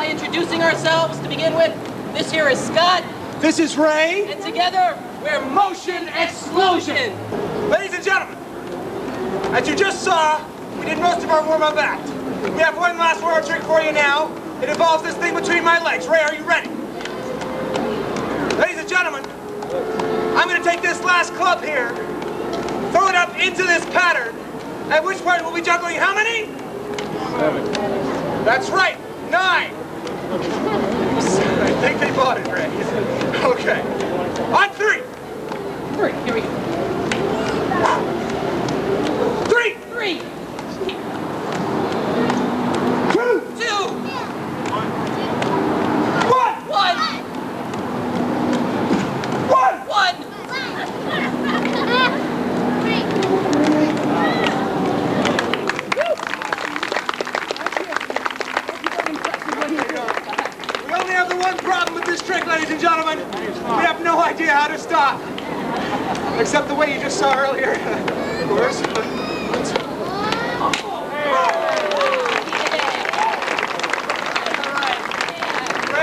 by introducing ourselves to begin with. This here is Scott. This is Ray. And together, we're Motion Explosion. Ladies and gentlemen, as you just saw, we did most of our warm-up act. We have one last warm-up trick for you now. It involves this thing between my legs. Ray, are you ready? Ladies and gentlemen, I'm going to take this last club here, throw it up into this pattern, at which point we'll be juggling how many? 7. That's right, 9. I think they bought it, Ray. Okay. On 3. 3, here we go. 3. 3. 2. 2. 1. 1. 1. We only have the one problem with this trick, ladies and gentlemen. We have no idea how to stop. Except the way you just saw earlier, of course. Ray,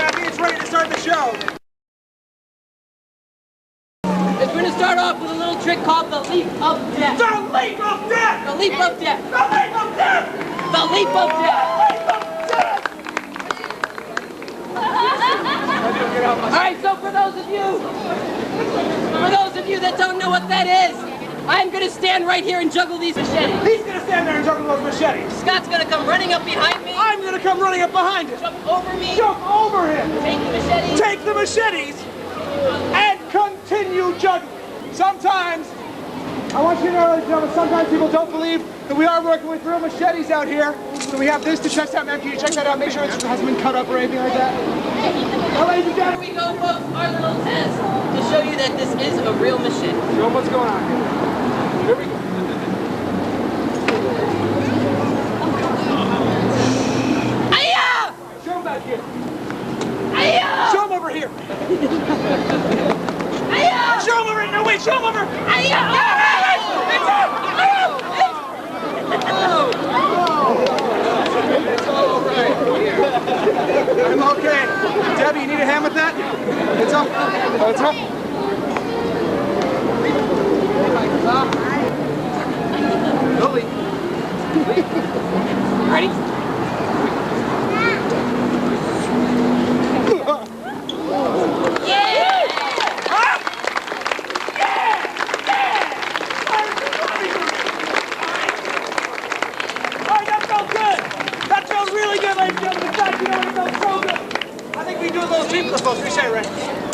I think it's ready to start the show. We're going to start off with a little trick called the leap of death. The leap of death! The leap of death. The leap of death! The leap of death. All right, so for those of you that don't know what that is, I'm going to stand right here and juggle these machetes. He's going to stand there and juggle those machetes. Scott's going to come running up behind me. I'm going to come running up behind him. Jump over me. Jump over him. Take the machetes. Take the machetes and continue juggling. Sometimes, I want you to know, ladies and gentlemen, sometimes people don't believe that we are working with real machetes out here. So we have this to test out. Man, can you check that out? Make sure it hasn't been cut up or anything like that. Well, ladies and gentlemen, Here we go, folks. Our little test to show you that this is a real machete. show them what's going on here. Here we go. Hiya! Show them back here. Hiya! Show them over here. Hiya! Show them over here. No, wait, show them over. Hiya! It's all right. I'm okay. Debbie, you need a hand with that? It's up. Oh, it's up. Lily. Ready?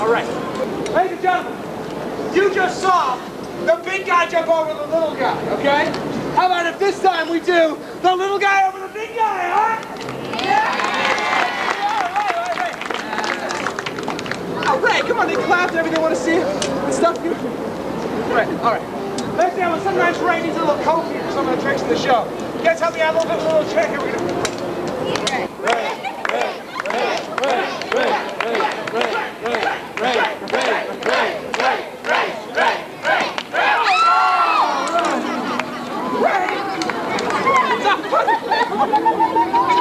All right. Ladies and gentlemen, you just saw the big guy jump over the little guy, okay? How about if this time we do the little guy over the big guy, huh? Yeah! Oh, Ray, come on, they clapped and everything. Want to see it? The stuff you... Right, all right. Ladies and gentlemen, sometimes Ray needs a little coke here for some of the tricks in the show. You guys help me out a little bit with a little trick here. We're gonna...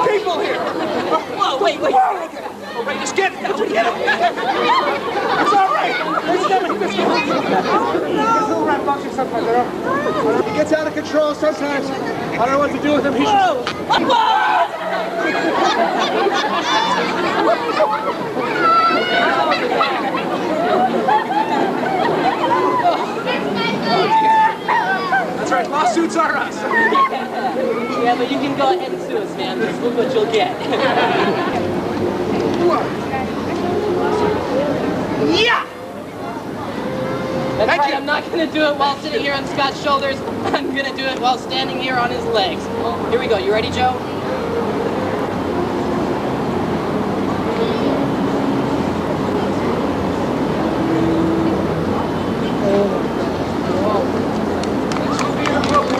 People here! Whoa, wait. Whoa! Oh, Ray, just get it! Get it! It's all right! Ladies and gentlemen, he gets a little rambunctious sometimes. He gets out of control sometimes. I don't know what to do with him. He should... That's right, lawsuits are us. Yeah, but you can go ahead and sue us, man. Just look what you'll get. Yeah! That's Thank right, you. I'm not going to do it while sitting here on Scott's shoulders. I'm going to do it while standing here on his legs. Here we go. You ready, Joe?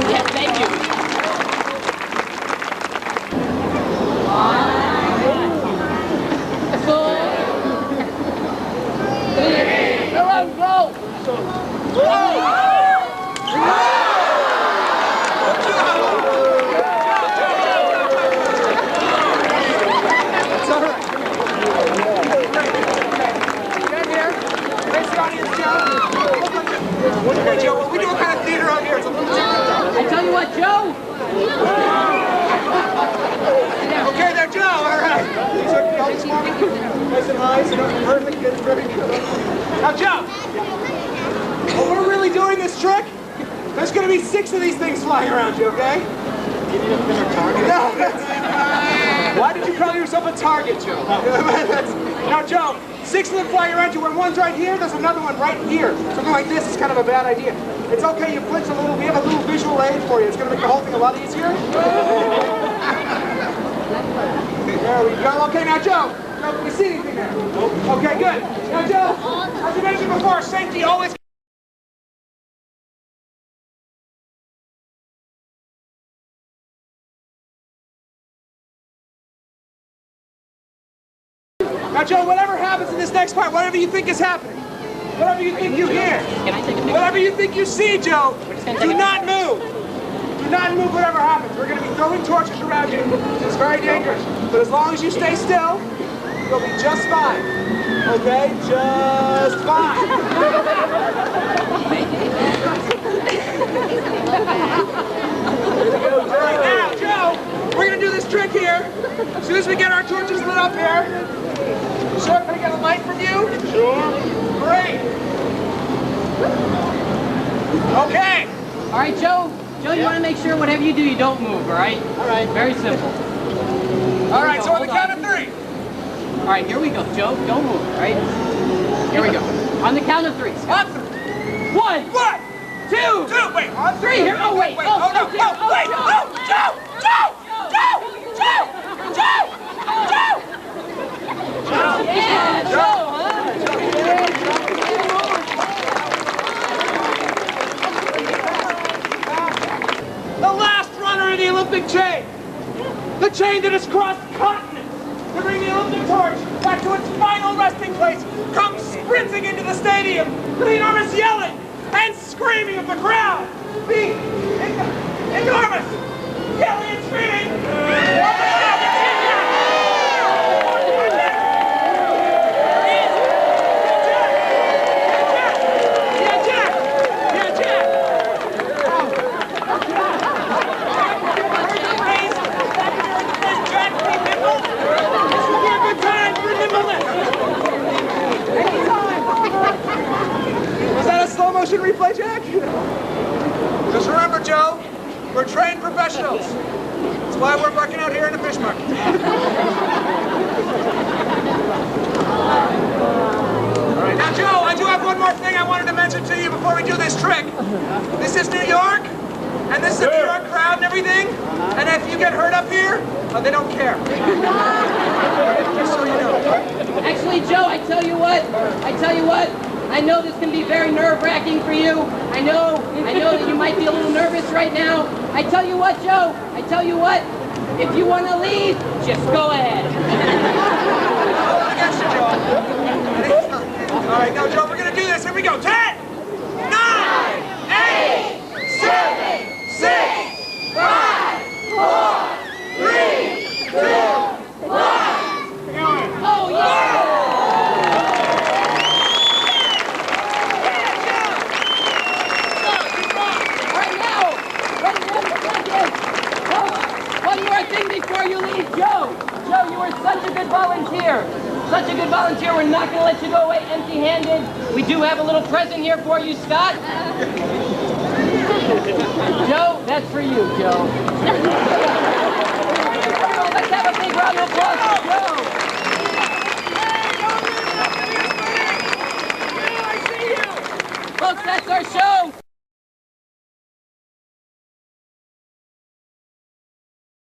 Yeah, thank you. I tell you what, Joe. Okay, there, Joe. All right. These are nice and high, so perfect. Good, very good. Now, Joe, when we're really doing this trick, there's going to be 6 of these things flying around you, okay? You need a thinner target? No, why did you call yourself a target, Joe? Now, Joe, 6 of them flying around you. When one's right here, there's another one right here. Something like this is kind of a bad idea. It's okay, you flinch a little. We have a little visual aid for you. It's going to make the whole thing a lot easier. There we go. Okay, now, Joe, can you see anything there? Okay, good. Now, Joe, as you mentioned before, safety always... Now, Joe, whatever happens in this next part, whatever you think is happening, whatever you think you hear, Can I take a picture? whatever you think you see, Joe, do not move. Do not move whatever happens. We're going to be throwing torches around you. It's very dangerous. But as long as you stay still, you'll be just fine. Okay? Just fine. All right, now, Joe, we're going to do this trick here. As soon as we get our torches lit up here. Sure, can I get a light from you? Sure. Great. Okay. All right, Joe. Joe, you want to make sure whatever you do, you don't move, all right? All right. Very simple. All right, so on the count of 3. All right, here we go, Joe. Don't move, all right? Here we go. On the count of 3. On 3. 1, 1, 2, 2, wait, on 3. Here. Oh, wait. Wait, oh, no, dear. oh, wait, oh, Joe, Joe, Joe, Joe, Joe, Joe. Yeah, Joe, huh? The last runner in the Olympic chain. The chain that has crossed continents to bring the Olympic torch back to its final resting place comes sprinting into the stadium with enormous yelling and screaming of the crowd. The enormous yelling and screaming of the motion replay, Jack? Just remember, Joe, we're trained professionals. That's why we're working out here in the fish market. All right, now, Joe, I do have one more thing I wanted to mention to you before we do this trick. This is New York, and this is a New York crowd and everything. And if you get hurt up here, they don't care. Just so you know. Actually, Joe, I tell you what. I know this can be very nerve-wracking for you. I know that you might be a little nervous right now. I tell you what, Joe. If you want to leave, just go ahead. All right, now, Joe, we're going to do this. Here we go. 10, 9, 8, 7, 6, 5, 4, 3, 2, 1. Oh, yeah! Before you leave, Joe, you were such a good volunteer. We're not going to let you go away empty-handed. We do have a little present here for you, Scott. Joe, that's for you, Joe. Let's have a big round of applause for Joe. Folks, that's our show.